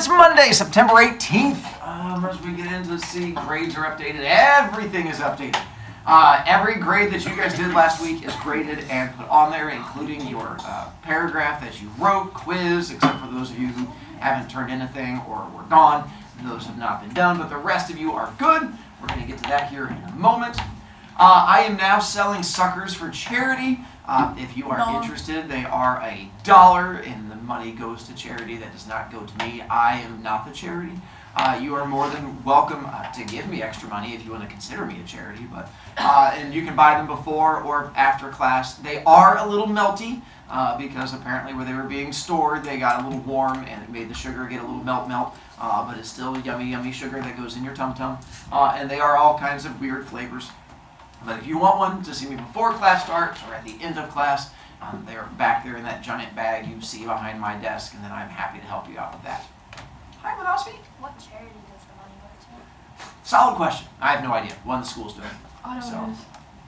It's Monday, September 18th. As we get into see, grades are updated. Everything is updated. Every grade that you guys did last week is graded and put on there, including your paragraph that you wrote, quiz, except for those of you who haven't turned in anything or were gone. Those have not been done, but the rest of you are good. We're going to get to that here in a moment. I am now selling suckers for charity. If you are interested, they are $1, and the money goes to charity. That does not go to me. I am not the charity. You are more than welcome to give me extra money if you want to consider me a charity. But and you can buy them before or after class. They are a little melty because apparently where they were being stored, they got a little warm and it made the sugar get a little melt. But it's still yummy sugar that goes in your tum-tum. And they are all kinds of weird flavors. But if you want one to see me before class starts or at the end of class, they're back there in that giant bag you see behind my desk, and then I'm happy to help you out with that. Hi, Manosby. What charity does the money go to? Solid question. I have no idea. One the school's doing. I know what it is.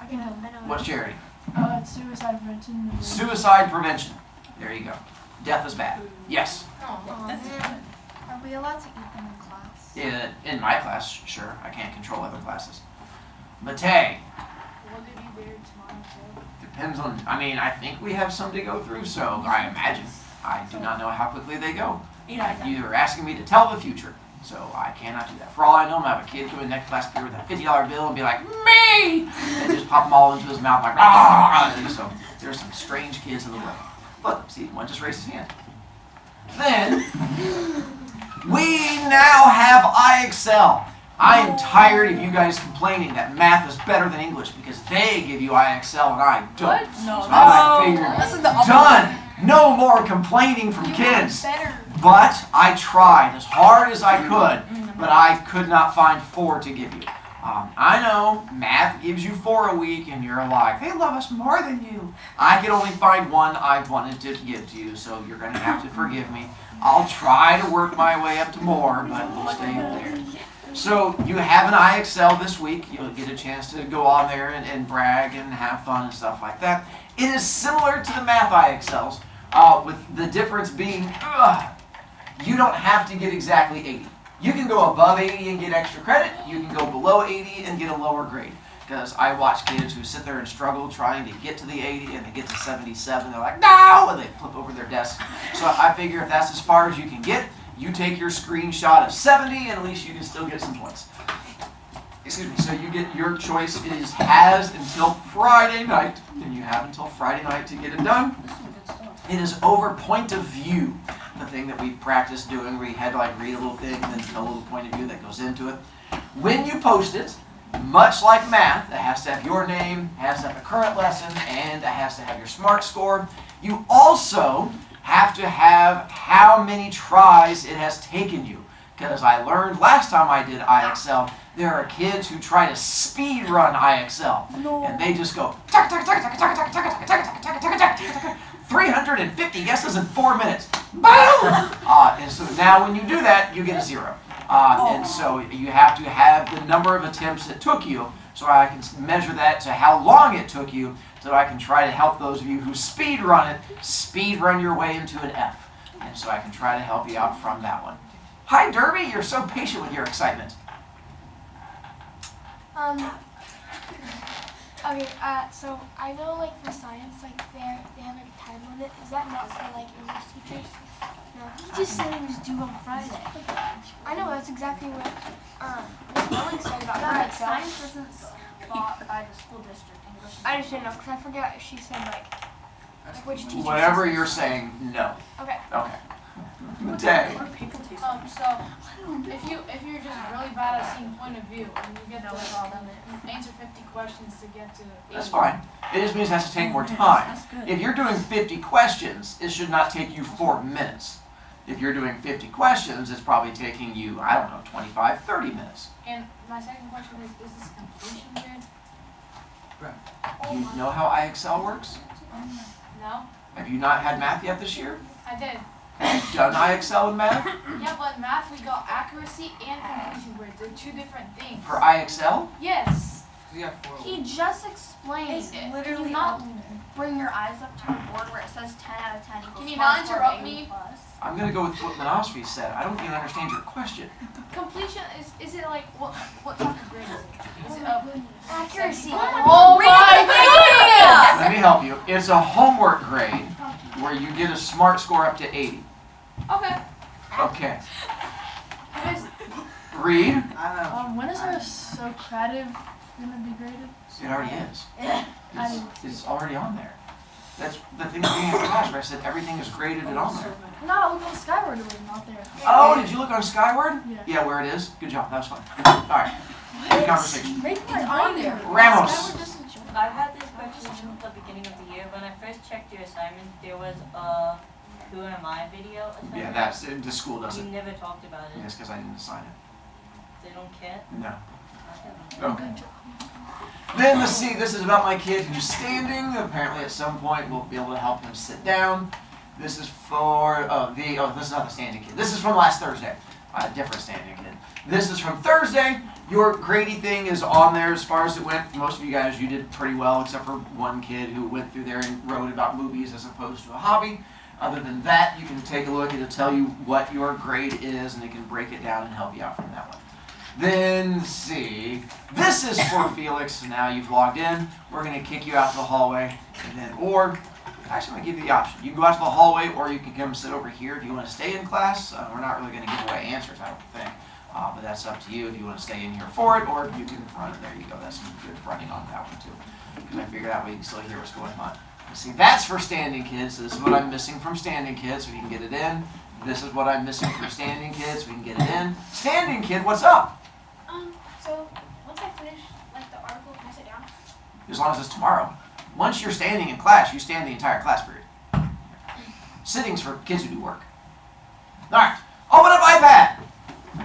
I can help. What's charity? It's suicide prevention. Suicide prevention. There you go. Death is bad. Yes. Are we allowed to eat them in class? In my class, sure. I can't control other classes. Matei. Will they be there tomorrow too? Depends on, I think we have some to go through, so I imagine. I do not know how quickly they go. You are asking me to tell the future, so I cannot do that. For all I know, I'm going to have a kid come in next class period with a $50 bill and be like, me! And just pop them all into his mouth like, ah! So there's some strange kids in the world. Look, see, one just raised his hand. Then, we now have IXL. I am tired of you guys complaining that math is better than English because they give you IXL and I don't. What? No, so I figured, done. No more complaining from kids. But I tried as hard as I could, but I could not find 4 to give you. I know math gives you 4 a week and you're like, they love us more than you. I could only find 1 I wanted to give to you, so you're going to have to forgive me. I'll try to work my way up to more, but we'll stay there. So you have an IXL this week. You'll get a chance to go on there and brag and have fun and stuff like that. It is similar to the math IXLs, with the difference being you don't have to get exactly 80. You can go above 80 and get extra credit. You can go below 80 and get a lower grade. Because I watch kids who sit there and struggle trying to get to the 80 and they get to 77. They're like, no! And they flip over their desk. So I figure if that's as far as you can get, you take your screenshot of 70 and at least you can still get some points. Excuse me, so you get your choice has until Friday night, and you have until Friday night to get it done. It is over point of view, the thing that we practiced doing where you had to read a little thing and then tell a little point of view that goes into it. When you post it, much like math, it has to have your name, has to have the current lesson, and it has to have your SMART score. You also have to have how many tries it has taken you. Because I learned last time I did IXL, there are kids who try to speed run IXL. And they just go 350 guesses in 4 minutes. Boom! And so now when you do that, you get a 0. And so you have to have the number of attempts it took you, so I can measure that to how long it took you, so I can try to help those of you who speed run your way into an F. And so I can try to help you out from that one. Hi, Derby. You're so patient with your excitement. Okay, so I know for science, they have a time limit. Is that not for English teachers? No. He just said it was due on Friday. I know, that's exactly what Ellen said about But IXL. science isn't bought by the school district. English. I just didn't know, because I forgot if she said which teacher. Whatever you're saying, no. Okay. Okay. Day. So if you're just really bad at seeing point of view and you get to answer 50 questions to get to 80. That's fine. It just means it has to take more time. If you're doing 50 questions, it should not take you 4 minutes. If you're doing 50 questions, it's probably taking you, 25, 30 minutes. And my second question is this completion grid? Do you know how IXL works? No? Have you not had math yet this year? I did. Have you done IXL in math? Yeah, but in math we got accuracy and completion grid. They're 2 different things. For IXL? Yes. He just explained It's it. literally Can you not bring your eyes up to a board where it says 10 out of 10 equals Can you not interrupt me? I'm going to go with what Manosophy said. I don't even understand your question. Completion is it like what type of grade is it? Is it Accuracy. Oh my Let me help you. It's a homework grade where you get a smart score up to 80. Okay. Okay. Read. When is our Socrative gonna be graded? It already is. It's already on there. That's the thing at the beginning of the class where I said everything is graded and on there. No, look on Skyward, it was not there. Oh, did you look on Skyward? Yeah. Yeah, where it is. Good job. That was fun. All right. Good conversation. Make mine on there. Ramos. I've had this question since the beginning of the year. When I first checked your assignment, there was a Who Am I video assignment. Yeah, that's the school does You it. never talked about it. Yes, because I didn't assign it. They don't care. No. Okay. Okay. Then let's see. This is about my kid who's standing. Apparently, at some point, we'll be able to help him sit down. This is for this is not the standing kid. This is from last Thursday. A different standing kid. This is from Thursday. Your Grady thing is on there as far as it went. Most of you guys, you did pretty well, except for one kid who went through there and wrote about movies as opposed to a hobby. Other than that, you can take a look. It'll tell you what your grade is, and it can break it down and help you out from that one. Then, let's see. This is for Felix. Now you've logged in. We're going to kick you out to the hallway. And then, or, actually, I'm going to give you the option. You can go out to the hallway, or you can come sit over here if you want to stay in class. We're not really going to give away answers, I don't think. But that's up to you if you want to stay in here for it, or you can run it. There you go. That's some good running on that one, too. Because I figure that way you can still hear what's going on. See, that's for standing kids. So this is what I'm missing from standing kids, so we can get it in. This is what I'm missing from standing kids, so we can get it in. Standing kid, what's up? So once I finish like the article, can I sit down? As long as it's tomorrow. Once you're standing in class, you stand the entire class period. Sitting's for kids who do work. Alright, open up iPad.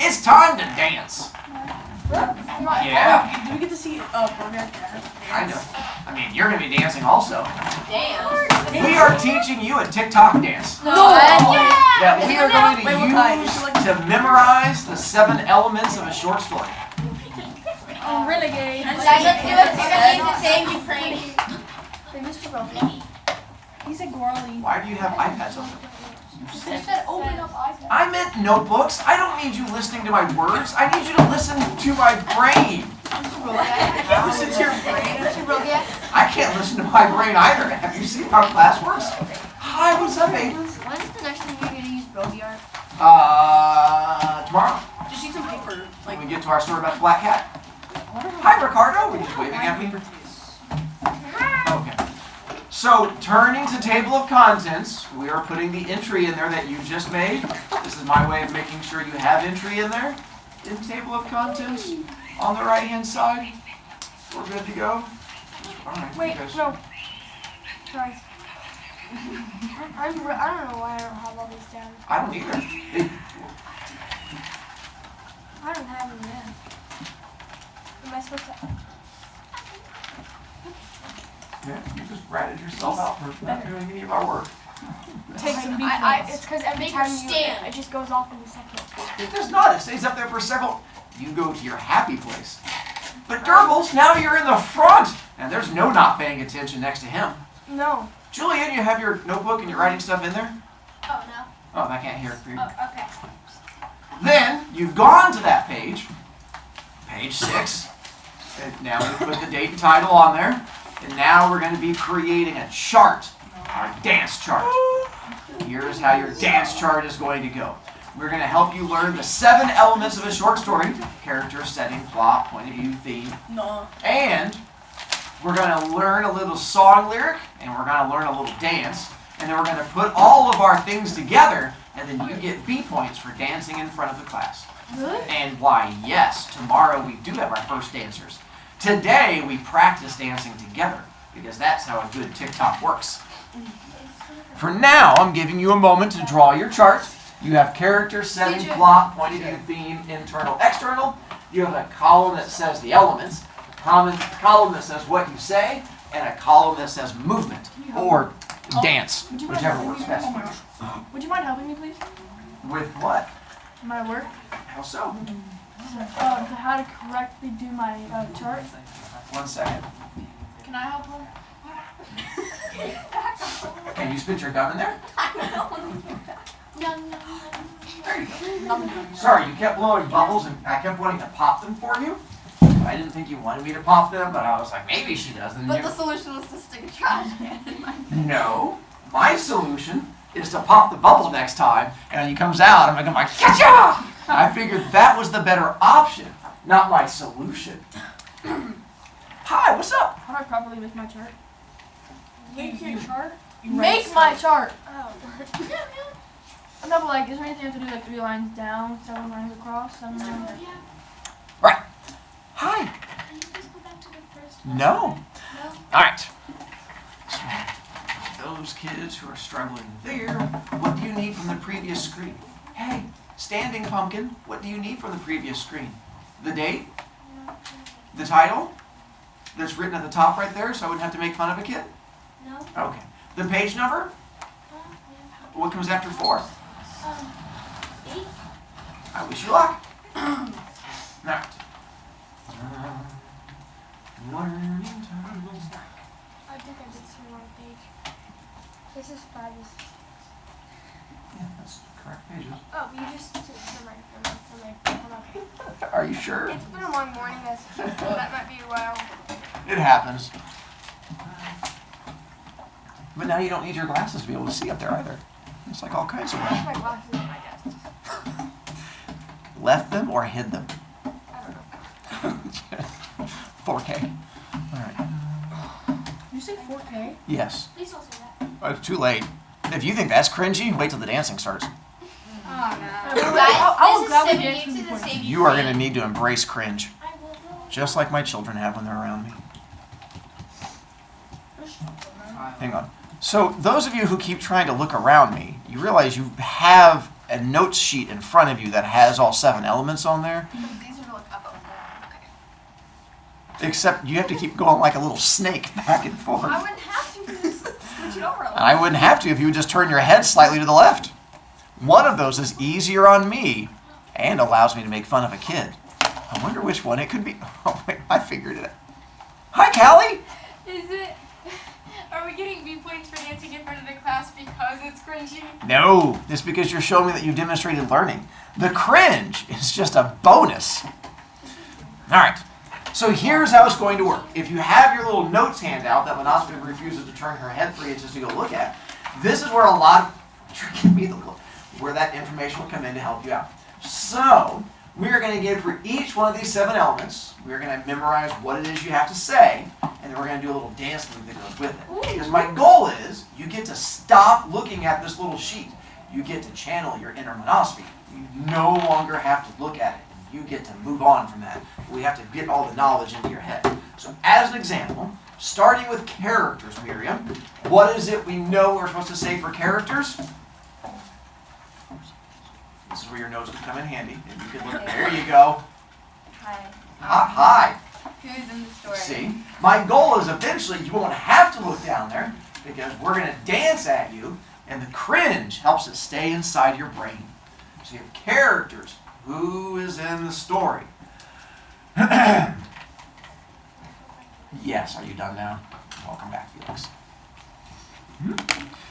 It's time to dance. Yeah, Do we get to see Brovicast dance? I know. I mean, you're going to be dancing also. Damn. We are teaching you a TikTok dance No! that we are going Wait, to what kind? use to memorize the 7 elements of a short story. Oh, renegade. Let's do it. We're going to save Ukraine. Hey, Mr. Brovicast. He's a Gorley. Why do you have iPads open? You said open up iPad. I meant notebooks. I don't need you listening to my words. I need you to listen to my brain. Listen to your brain. I can't listen to my brain either. Have you seen how class works? Hi, what's up, babe? When's the next time you're going to use Brovicast? Tomorrow. Just need some paper. When we get to our story about the black cat. Hi, Ricardo. We're just waving at me. Okay. So, turning to table of contents, we are putting the entry in there that you just made. This is my way of making sure you have entry in there. In table of contents, on the right-hand side. We're good to go. All right. Wait, you guys- no. Sorry. I don't know why I don't have all these down. I don't either. I don't have them yet. Am I supposed to? Yeah, you just ratted yourself out for not doing any of our work. Take some beat It's because every Make time her you, stand. it just goes off in a second. It does not. It stays up there for several. You go to your happy place. But Durbles, now you're in the front. And there's no not paying attention next to him. No. Julian, you have your notebook and you're writing stuff in there? Oh no. Oh, I can't hear it for you. Oh, okay. Then, you've gone to that page. Page 6. And now we put the date and title on there. And now we're going to be creating a chart. Our dance chart. Here's how your dance chart is going to go. We're going to help you learn the 7 elements of a short story. Character, setting, plot, point of view, theme. No. And we're going to learn a little song lyric. And we're going to learn a little dance. And then we're going to put all of our things together. And then you get B points for dancing in front of the class. Really? And why, yes, tomorrow we do have our first dancers. Today we practice dancing together. Because that's how a good TikTok works. For now, I'm giving you a moment to draw your chart. You have character, setting, plot, point of view, theme, internal, external. You have a column that says the elements, a column that says what you say, and a column that says movement or dance, whichever works best for you. Would you mind helping me, please? With what? My work? How so? How to correctly do my chart. 1 second. Can I help him? Can you spit your gum in there? Yum, yum, There you yum. go. Sorry, you kept blowing bubbles and I kept wanting to pop them for you. I didn't think you wanted me to pop them, but I was like, maybe she does. And But the solution was to stick a trash can in my face. No, my solution is to pop the bubble next time, and when he comes out, I'm gonna like, gotcha! I figured that was the better option, not my solution. Hi, what's up? How do I properly make my chart? Make your chart? Make my chart! Oh. No, but like, is there anything I have to do like 3 lines down, 7 lines across, 7 lines? Yeah. Right. Hi. Can you just go back to the first No. one? No? All right. Those kids who are struggling there, what do you need from the previous screen? Hey, standing pumpkin, what do you need from the previous screen? The date? The title? That's written at the top right there, so I wouldn't have to make fun of a kid? No? Okay. The page number? What comes after 4? 8? I wish you luck. Alright. Learning time. I think I did some wrong page. This is 5. This is... Yeah, that's the correct pages. Oh, you just took hold on. Are you sure? It's been a long morning, guys. That might be a while. It happens. But now you don't need your glasses to be able to see up there either. It's like all kinds of I ways. have my glasses on my desk. Left them or hid them? I don't know. 4K. Alright. You say 4K? Yes. Please don't say that. It's too late. If you think that's cringy, wait till the dancing starts. Oh no. Wait, Guys, I will this gladly is dance saving with it to you. the saving You are plane. going to need to embrace cringe. I will go. Just like my children have when they're around me. Hang on. So those of you who keep trying to look around me, you realize you have a notes sheet in front of you that has all 7 elements on there, These are to look up and down. Okay. except you have to keep going like a little snake back and forth. I wouldn't have to just switch it over. And I wouldn't have to if you would just turn your head slightly to the left. One of those is easier on me and allows me to make fun of a kid. I wonder which one it could be. Oh, wait, I figured it out. Hi, Callie. Is it? Are we getting B points for dancing in front of the class because it's cringy? No, it's because you're showing me that you demonstrated learning. The cringe is just a bonus. All right, so here's how it's going to work. If you have your little notes handout that Monospa refuses to turn her head 3 inches to go look at, this is where a lot of, give me the look, where that information will come in to help you out. So, we are going to give for each one of these 7 elements, we're going to memorize what it is you have to say, and then we're going to do a little dance move that goes with it. Because my goal is, you get to stop looking at this little sheet. You get to channel your inner Monospa. You no longer have to look at it. You get to move on from that. We have to get all the knowledge into your head. So as an example, starting with characters, Miriam, what is it we know we're supposed to say for characters? This is where your notes would come in handy. And you can look, there you go. Hi. Hi. Who's in the story? See, my goal is eventually you won't have to look down there because we're going to dance at you, and the cringe helps it stay inside your brain. So you have characters. Who is in the story? Yes, are you done now? Welcome back, Felix.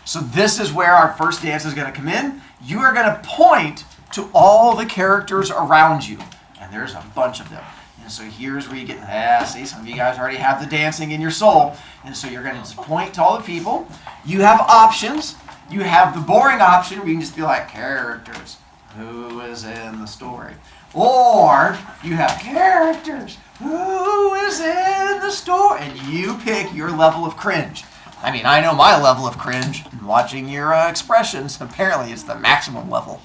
So this is where our first dance is going to come in. You are going to point to all the characters around you, and there's a bunch of them. And so here's where you get, see, some of you guys already have the dancing in your soul. And so you're going to just point to all the people. You have options. You have the boring option where you can just be like, characters. Who is in the story? Or you have characters. Who is in the story? And you pick your level of cringe. I mean, I know my level of cringe. Watching your expressions, apparently it's the maximum level.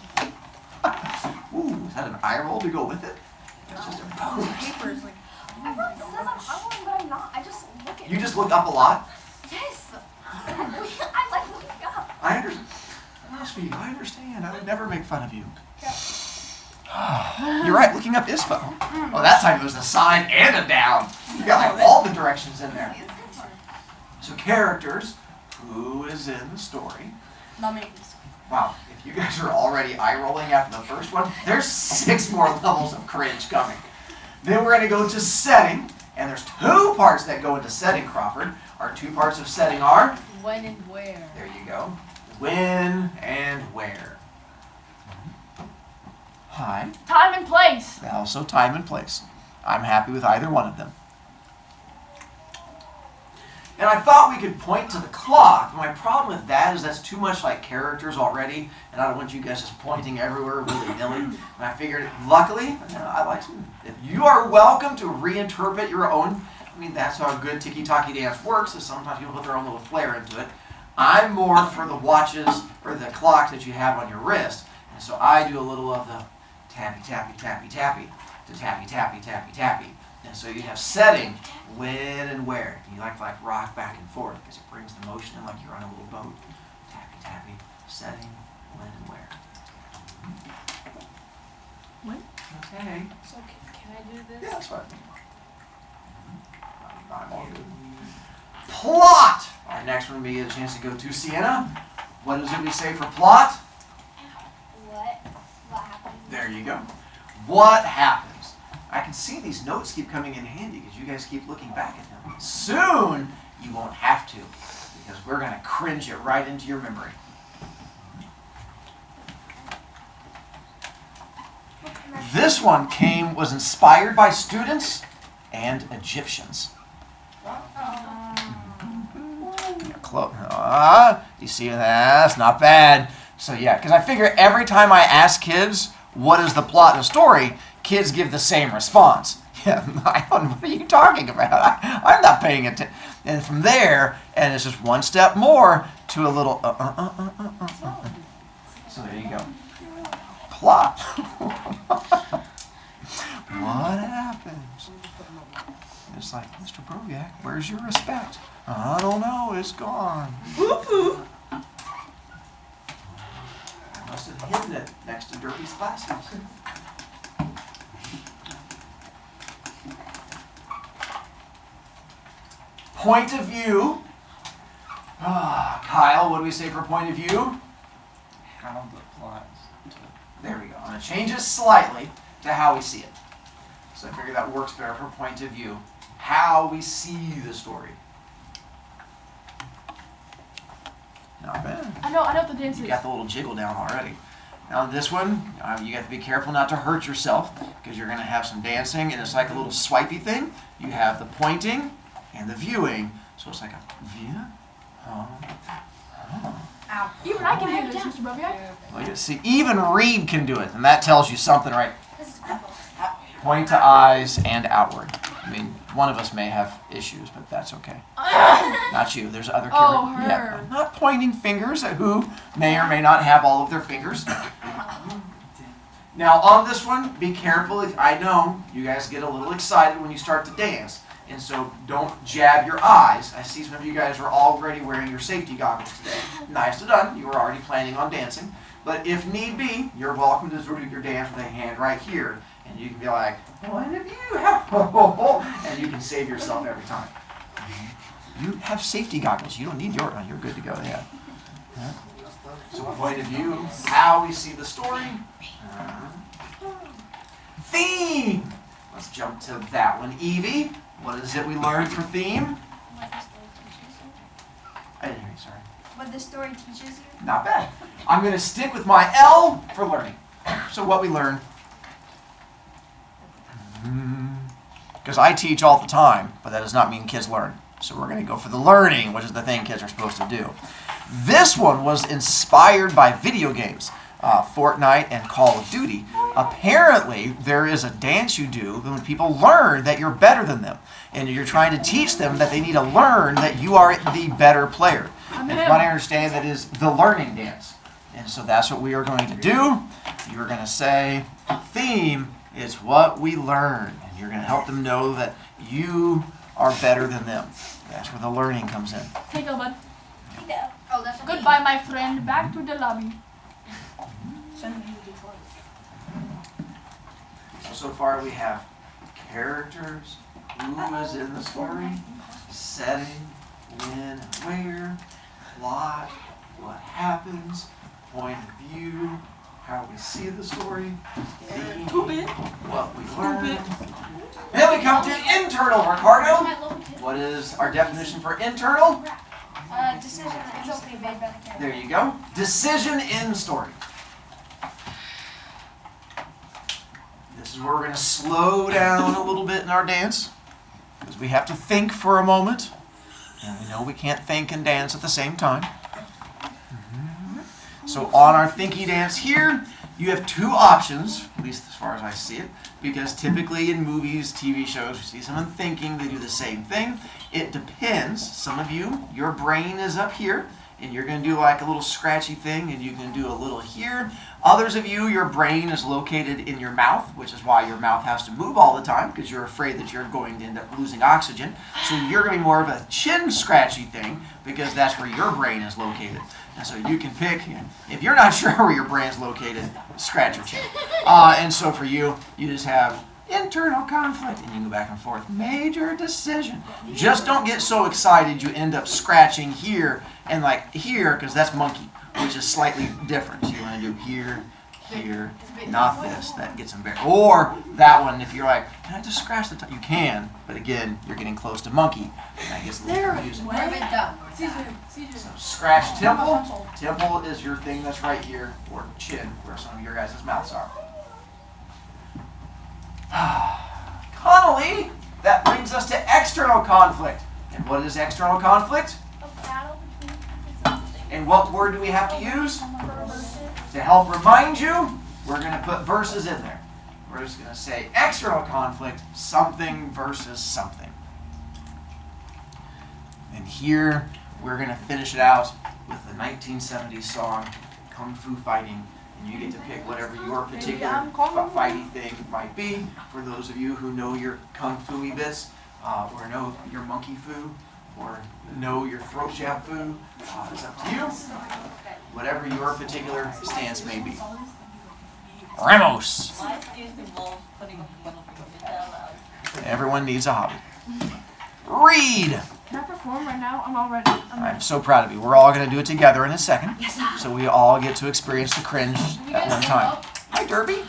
Ooh, is that an eye roll to go with it? It's just a bonus. Papers like. Everyone says I'm ugly, but I'm not. I just look at. You just look up a lot? Yes. I like looking up. I understand. I understand. I would never make fun of you. You're right, looking up is fun. Oh, that time it was a side and a down. You got like all the directions in there. So characters, who is in the story? Not me. Wow, if you guys are already eye-rolling after the first one, there's 6 more levels of cringe coming. Then we're going to go to setting, and there's 2 parts that go into setting, Crawford. Our 2 parts of setting are? When and where. There you go. When and where. Hi. Time and place. Also time and place. I'm happy with either one of them. And I thought we could point to the clock. My problem with that is that's too much like characters already, and I don't want you guys just pointing everywhere willy-nilly. And I figured, luckily, I like some. If you are welcome to reinterpret your own, I mean, that's how a good tiki-taki dance works, is sometimes people put their own little flair into it. I'm more for the watches or the clock that you have on your wrist, and so I do a little of the tappy, tappy, tappy, tappy, to tappy, tappy, tappy, tappy. And so you have setting, when and where. You like rock back and forth because it brings the motion in like you're on a little boat. Tappy, tappy, setting, when and where. When? Okay. So can I do this? Yeah, that's fine. I'm all good. Plot! Our next one, we get a chance to go to Sienna. What is it we say for plot? What happened? There you go. What happens? I can see these notes keep coming in handy because you guys keep looking back at them. Soon, you won't have to because we're going to cringe it right into your memory. This one was inspired by students and Egyptians. You see that's not bad. So yeah, because I figure every time I ask kids, what is the plot in a story, kids give the same response. Yeah, what are you talking about? I'm not paying attention. And from there, and it's just one step more to a little So there you go. Plot. What happens? It's like, Mr. Broviac, where's your respect? I don't know, it's gone. I must have hidden it next to Derpy's glasses. Point of view. Kyle, what do we say for point of view? How the plot. There we go. I'm going to change it slightly to how we see it. So I figure that works better for point of view. How we see the story. Not bad. I know what the dance You is. got the little jiggle down already. Now this one, you have to be careful not to hurt yourself because you're going to have some dancing and it's like a little swipey thing. You have the pointing and the viewing. So it's like a view. Even I can do this, Mr. Broviac. Well, you see, even Reed can do it, and that tells you something, right? This is cool. Point to eyes and outward. I mean, one of us may have issues, but that's okay. Not you. There's other kids. Oh, her. Yeah, I'm not pointing fingers at who may or may not have all of their fingers. Now, on this one, be careful. I know you guys get a little excited when you start to dance, and so don't jab your eyes. I see some of you guys are already wearing your safety goggles today. Nicely done. You were already planning on dancing. But if need be, you're welcome to do your dance with a hand right here. And you can be like, point of view, and you can save yourself every time. You have safety goggles. You don't need yours. You're good to go. Yeah. So point of view, how we see the story. Theme. Let's jump to that one. Evie, what is it we learned for theme? I didn't hear you, sorry. What the story teaches you? Not bad. I'm going to stick with my L for learning. So what we learned. Because I teach all the time, but that does not mean kids learn. So we're going to go for the learning, which is the thing kids are supposed to do. This one was inspired by video games, Fortnite and Call of Duty. Apparently, there is a dance you do when people learn that you're better than them. And you're trying to teach them that they need to learn that you are the better player. And from what I understand, that is the learning dance. And so that's what we are going to do. You're going to say, theme, it's what we learn. And you're going to help them know that you are better than them. That's where the learning comes in. Take a bud. Oh, that's Goodbye, my friend. Back to the lobby. So far we have characters, who is in the story, setting, when and where, plot, what happens, point of view, how we see the story, theme, what we learn. Then we come to internal, Ricardo. What is our definition for internal? Decision. It's okay, made by the character. There you go. Decision in story. This is where we're going to slow down a little bit in our dance, because we have to think for a moment, and we know we can't think and dance at the same time. So on our thinky dance here, you have two options, at least as far as I see it, because typically in movies, TV shows, we see someone thinking, they do the same thing. It depends. Some of you, your brain is up here, and you're going to do like a little scratchy thing, and you can do a little here. Others of you, your brain is located in your mouth, which is why your mouth has to move all the time, because you're afraid that you're going to end up losing oxygen. So you're going to be more of a chin scratchy thing, because that's where your brain is located. And so you can pick, if you're not sure where your brain is located, scratch your chin. And so for you, you just have internal conflict, and you can go back and forth. Major decision. Just don't get so excited you end up scratching here and like here, because that's monkey, which is slightly different. So you want to do here, here, not this. That gets embarrassed. Or that one, if you're like, can I just scratch the top? You can, but again, you're getting close to monkey. And that gets a little confusing. So scratch temple. Temple is your thing that's right here, or chin, where some of your guys' mouths are. Connolly, that brings us to external conflict. And what is external conflict? A battle between something. And what word do we have to use? To help remind you, we're going to put verses in there. We're just going to say external conflict, something versus something. And here, we're going to finish it out with the 1970s song, Kung Fu Fighting. And you get to pick whatever your particular fighty thing might be. For those of you who know your Kung Fu-y bits, or know your monkey foo, or know your throat jab foo, it's up to you. Whatever your particular stance may be. Ramos! Why is the ball putting up the middle finger? Is that allowed? Everyone needs a hobby. Read! Can I perform right now? I'm all ready. I'm so proud of you. We're all going to do it together in a second. So we all get to experience the cringe at one time. Hi, Derby.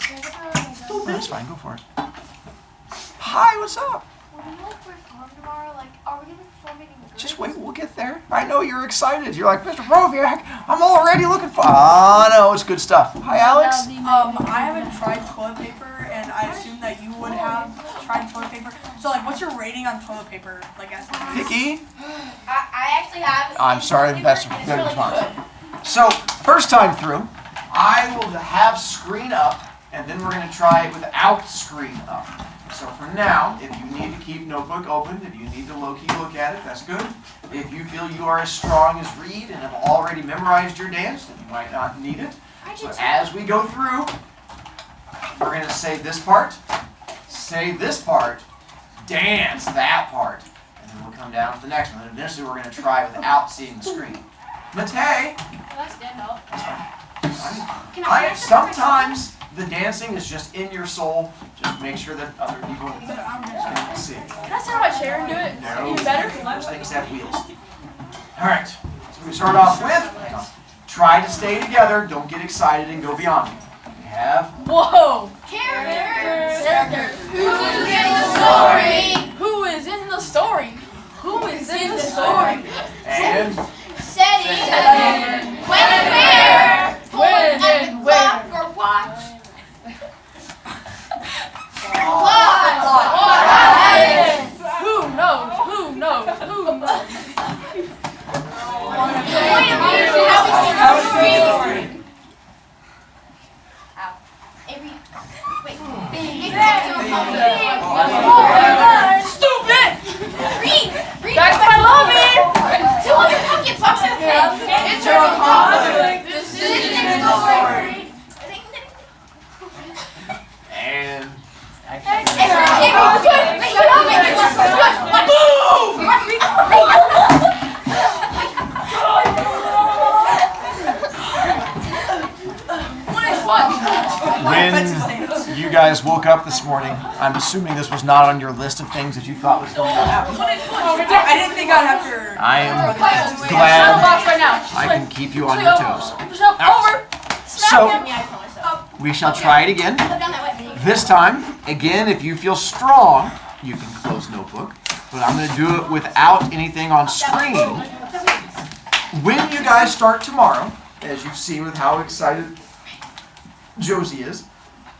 Oh, that's fine. Go for it. Hi, what's up? Will we like perform tomorrow? Like, are we gonna be performing in groups? Just wait, we'll get there. I know you're excited. You're like, Mr. Broviak, I'm already looking for... Ah, no, it's good stuff. Hi, Alex. I haven't tried toilet paper, and I assume that you would have tried toilet paper. So, like, what's your rating on toilet paper? Like, as Vicky? I actually have. I'm sorry, that's a good response. So, first time through, I will have screen up, and then we're going to try it without screen up. So for now, if you need to keep notebook open, if you need to low-key look at it, that's good. If you feel you are as strong as Reed and have already memorized your dance, then you might not need it. So as we go through, we're going to say this part, dance that part, and then we'll come down to the next one. And eventually we're going to try without seeing the screen. Matei, Can I stand up? sometimes the dancing is just in your soul. Just make sure that other people can see. Can I sit on my chair and do it? No, Even better? those things have wheels. All right, so we start off with, try to stay together. Don't get excited and go beyond me. We have, Whoa! Characters. Who's in the story? Who is in the story? Who is in the story? and Setting. When and where. When and where? Clock or watch. What happens? Who knows? Who knows? Who knows? Point of view to how we see the story. Stupid! Read. Back to my lobby! 200 pumpkin bucks in the thing. Internal conflict. Decision story. and when you guys woke up this morning, I'm assuming this was not on your list of things that you thought was going to happen. I didn't think I'd have to. I am Box glad right now. I can keep you on your toes. Over. So, we shall try it again. This time, again, if you feel strong, you can close notebook. But I'm going to do it without anything on screen. When you guys start tomorrow, as you've seen with how excited Josie is,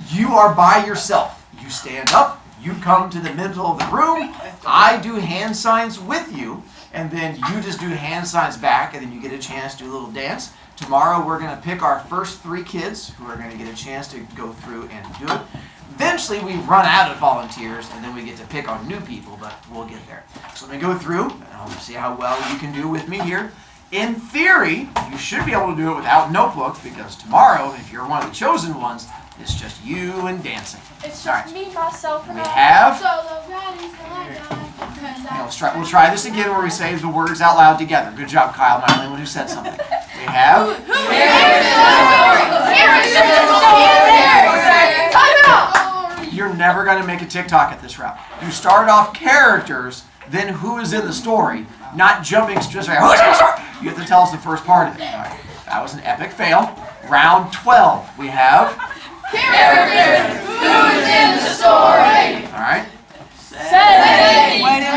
you are by yourself. stand up, you come to the middle of the room, I do hand signs with you, and then you just do hand signs back, and then you get a chance to do a little dance. Tomorrow we're going to pick our first 3 kids who are going to get a chance to go through and do it. Eventually we run out of volunteers, and then we get to pick on new people, but we'll get there. So let me go through, and I'll see how well you can do with me here. In theory, you should be able to do it without notebooks, because tomorrow, if you're one of the chosen ones, it's just you and dancing. It's All just right. me, myself, and We I. have- Solo riding till I die. Now, we'll try this again where we say the words out loud together. Good job, Kyle. I'm the only one who said something. We have... You're never going to make a TikTok at this route. You start off characters, then who is in the story, not jumping straight away. Who's in the story? You have to tell us the first part of it. All right. That was an epic fail. Round 12. We have... Characters. Who's in the story? All right. Setting. When and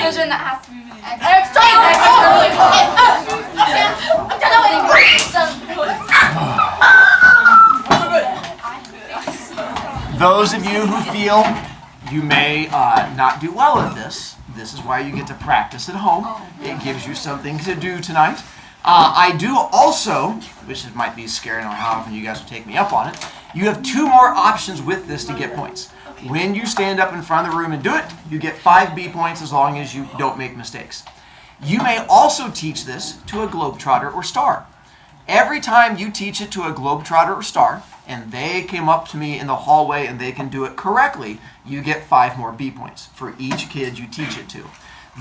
Decision that has to be made. Those of you who feel you may not do well at this, this is why you get to practice at home. It gives you something to do tonight. I do also, which might be scary, I don't know how often you guys will take me up on it, you have 2 more options with this to get points. When you stand up in front of the room and do it, you get 5 B points as long as you don't make mistakes. You may also teach this to a globetrotter or star. Every time you teach it to a globetrotter or star, and they came up to me in the hallway and they can do it correctly, you get 5 more B points for each kid you teach it to.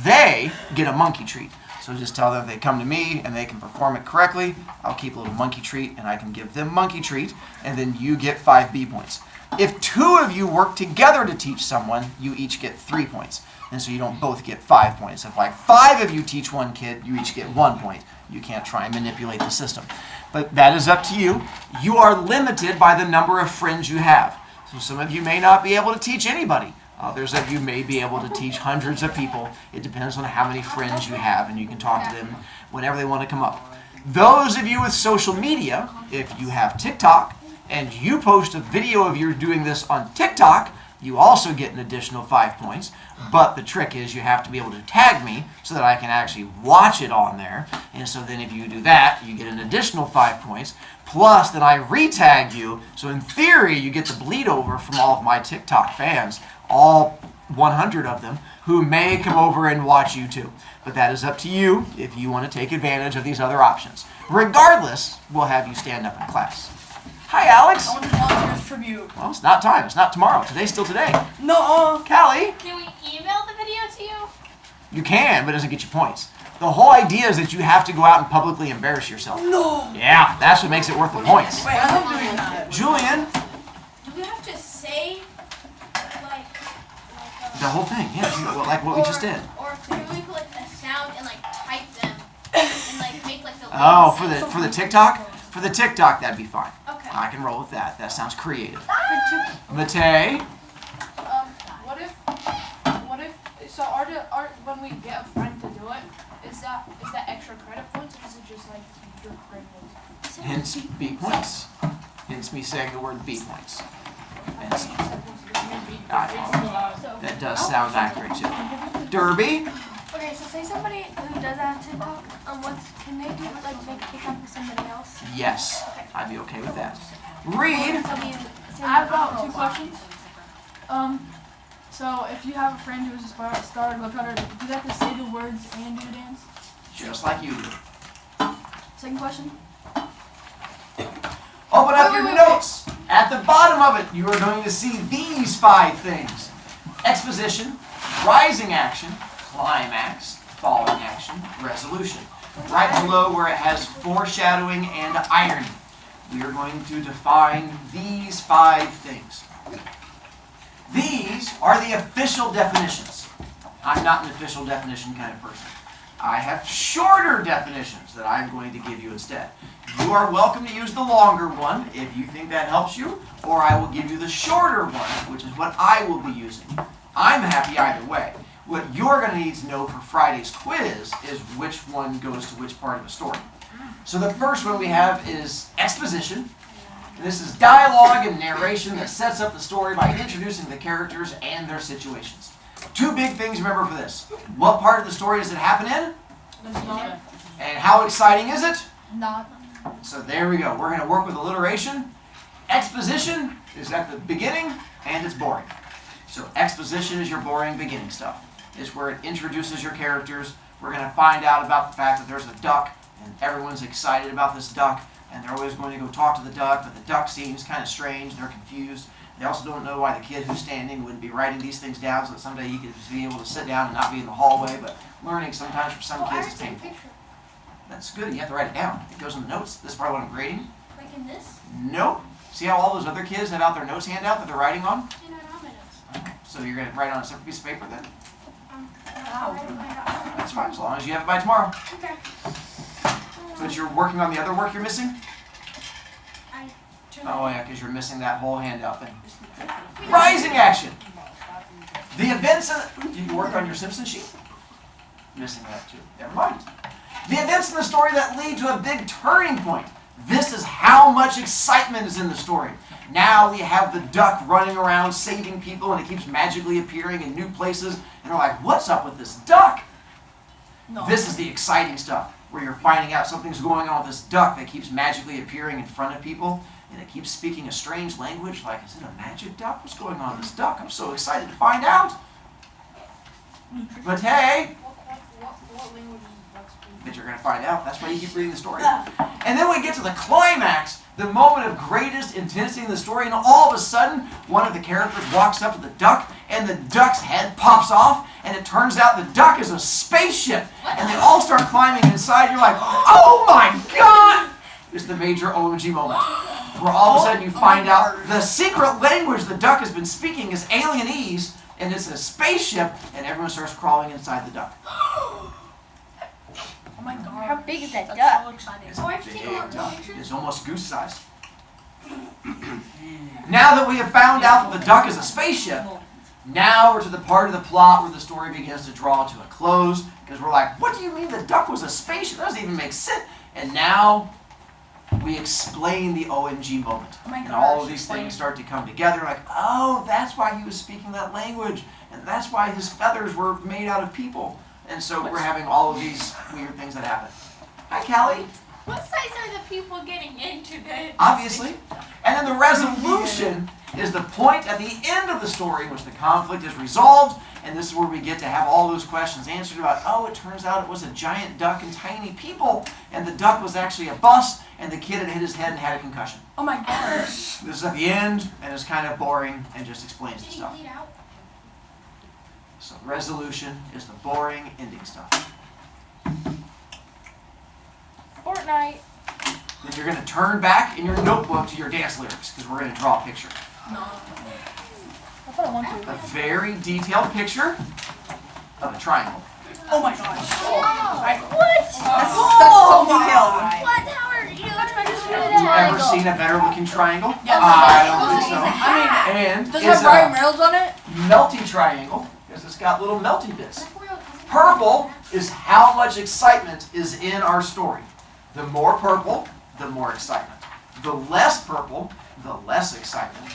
They get a monkey treat. So just tell them if they come to me and they can perform it correctly, I'll keep a little monkey treat and I can give them monkey treat, and then you get 5 B points. If 2 of you work together to teach someone, you each get 3 points. And so you don't both get 5 points. If like 5 of you teach one kid, you each get 1 point. You can't try and manipulate the system. But that is up to you. You are limited by the number of friends you have. So some of you may not be able to teach anybody. Others of you may be able to teach hundreds of people. It depends on how many friends you have, and you can talk to them whenever they want to come up. Those of you with social media, if you have TikTok, and you post a video of you doing this on TikTok, you also get an additional 5 points. But the trick is you have to be able to tag me so that I can actually watch it on there. And so then if you do that, you get an additional 5 points. Plus, then I re-tag you. So in theory, you get the bleed over from all of my TikTok fans, all 100 of them, who may come over and watch you too. But that is up to you if you want to take advantage of these other options. Regardless, we'll have you stand up in class. Hi, Alex. I want to volunteer as tribute. Well, it's not time. It's not tomorrow. Today's still today. No, Callie, Can we email the video to you? you can, but it doesn't get you points. The whole idea is that you have to go out and publicly embarrass yourself. no. Yeah, that's what makes it worth the points. Wait, I love doing that. Julian, Do we have to say, like the whole thing, yeah, like what we just did. Or can we put like a sound and like type them and like make like the Oh, for the TikTok? For the TikTok, that'd be fine. Okay. I can roll with that. That sounds creative. Matei, What if, so when we get a friend to do it, is that extra credit points, or is it just like your credit points? hence B points. Hence me saying the word B points. Hence, that does sound accurate too. Derby, Okay, so say somebody who does that on TikTok, can they do like make a TikTok with somebody else? yes, I'd be okay with that. Reed, I have about 2 questions. So if you have a friend who is a star globetrotter, do they have to say the words and do the dance? just like you do. Second question. Open up your notes. At the bottom of it, you are going to see these 5 things. Exposition, rising action, climax, falling action, resolution. Right below where it has foreshadowing and irony, we are going to define these 5 things. These are the official definitions. I'm not an official definition kind of person. I have shorter definitions that I'm going to give you instead. You are welcome to use the longer one if you think that helps you, or I will give you the shorter one, which is what I will be using. I'm happy either way. What you're going to need to know for Friday's quiz is which one goes to which part of the story. So the first one we have is exposition. And this is dialogue and narration that sets up the story by introducing the characters and their situations. Two big things remember for this. What part of the story does it happen in? And how exciting is it? Not. So there we go. We're going to work with alliteration. Exposition is at the beginning, and it's boring. So exposition is your boring beginning stuff. It's where it introduces your characters. We're going to find out about the fact that there's a duck, and everyone's excited about this duck, and they're always going to go talk to the duck, but the duck seems kind of strange, and they're confused. They also don't know why the kid who's standing wouldn't be writing these things down so that someday he could just be able to sit down and not be in the hallway, but learning sometimes for some kids is painful. That's good, you have to write it down. It goes in the notes. This is part of what I'm grading. Like in this? Nope. See how all those other kids have out their notes handout that they're writing on? You know, not my notes. So you're going to write on a separate piece of paper then? Wow. That's fine, as long as you have it by tomorrow. Okay. But you're working on the other work you're missing? I Oh yeah, because you're missing that whole handout thing. Rising action! The events in... Did you work on your Simpson sheet? Missing that too. Never mind. The events in the story that lead to a big turning point. This is how much excitement is in the story. Now we have the duck running around saving people, and it keeps magically appearing in new places, and they're like, what's up with this duck? No. This is the exciting stuff, where you're finding out something's going on with this duck that keeps magically appearing in front of people, and it keeps speaking a strange language, like, is it a magic duck? What's going on with this duck? I'm so excited to find out. But hey, What language is the duck speaking? that you're going to find out. That's why you keep reading the story. And then we get to the climax, the moment of greatest intensity in the story, and all of a sudden, one of the characters walks up to the duck, and the duck's head pops off, and it turns out the duck is a spaceship. And they all start climbing inside. You're like, oh my God! It's the major OMG moment, where all of a sudden you find out the secret language the duck has been speaking is alienese, and it's a spaceship, and everyone starts crawling inside the duck. Oh my god. How big is that That's duck? so exciting. It's a big duck. It's almost goose sized. Now that we have found out that the duck is a spaceship, now we're to the part of the plot where the story begins to draw to a close, because we're like, what do you mean the duck was a spaceship? That doesn't even make sense. And now we explain the OMG moment. Oh my And all of gosh, these explain. things start to come together, like, oh, that's why he was speaking that language, and that's why his feathers were made out of people. And so we're having all of these weird things that happen. Hi, Callie. What size are the people getting into this? Obviously. And then the resolution is the point at the end of the story in which the conflict is resolved, and this is where we get to have all those questions answered about, oh, it turns out it was a giant duck and tiny people, and the duck was actually a bus, and the kid had hit his head and had a concussion. Oh my gosh. This is at the end, and it's kind of boring and just explains the Did he stuff. bleed out? So resolution is the boring ending stuff. Fortnite. Then you're going to turn back in your notebook to your dance lyrics, because we're going to draw a picture. No. That's what I want to. A very detailed picture of a triangle. Oh my gosh. What? That's so detailed. What? How are you? Have you ever seen a better looking triangle? Yes. I don't think so. I And mean, does it it's have Ryan a Reynolds on it? melty triangle, because it's got little melty bits. Purple is how much excitement is in our story. The more purple, the more excitement. The less purple, the less excitement.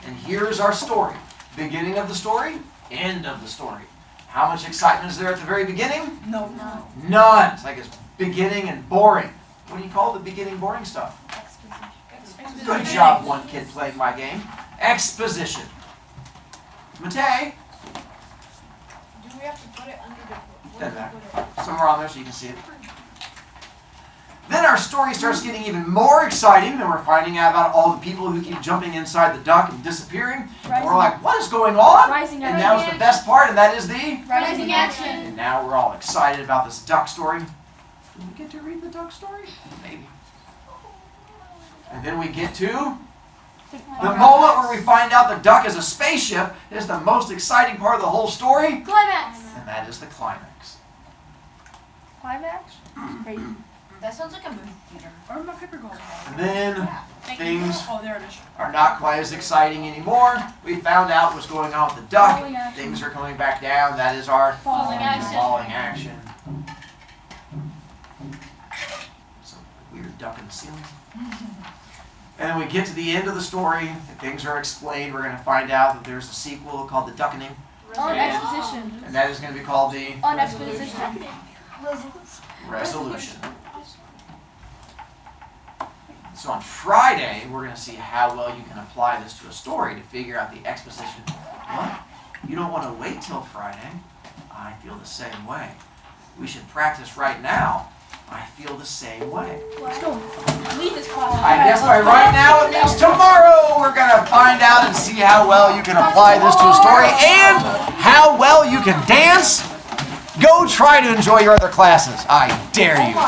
And here's our story. Beginning of the story, end of the story. How much excitement is there at the very beginning? No. None. It's like it's beginning and boring. What do you call the beginning boring stuff? Good job, one kid playing my game. Exposition. Matei, Do we have to put it under the... Doesn't matter. Somewhere on there so you can see it. Then our story starts getting even more exciting. Then we're finding out about all the people who keep jumping inside the duck and disappearing. And we're like, what is going on? Rising And now is the best part, and that is the... Rising action. And now we're all excited about this duck story. Did we get to read the duck story? Maybe. And then we get to the moment where we find out the duck is a spaceship is the most exciting part of the whole story. Climax. And that is the climax. climax. It's crazy. That sounds like a movie theater. Where'd my paper go? And then things Oh, there it is. are not quite as exciting anymore. We found out what's going on with the duck. Falling action. Things are coming back down. That is our Falling action. falling action. Some weird duck in the ceiling. And we get to the end of the story. Things are explained. We're going to find out that there's a sequel called The Duckening. On exposition. And that is going to be called The On exposition. Resolution. So on Friday, we're going to see how well you can apply this to a story to figure out the exposition. What? You don't want to wait till Friday? I feel the same way. We should practice right now. I feel the same way. Let's go. Leave this class. I guess by right now it means tomorrow we're going to find out and see how well you can apply this to a story and how well you can dance. Go try to enjoy your other classes. I dare you.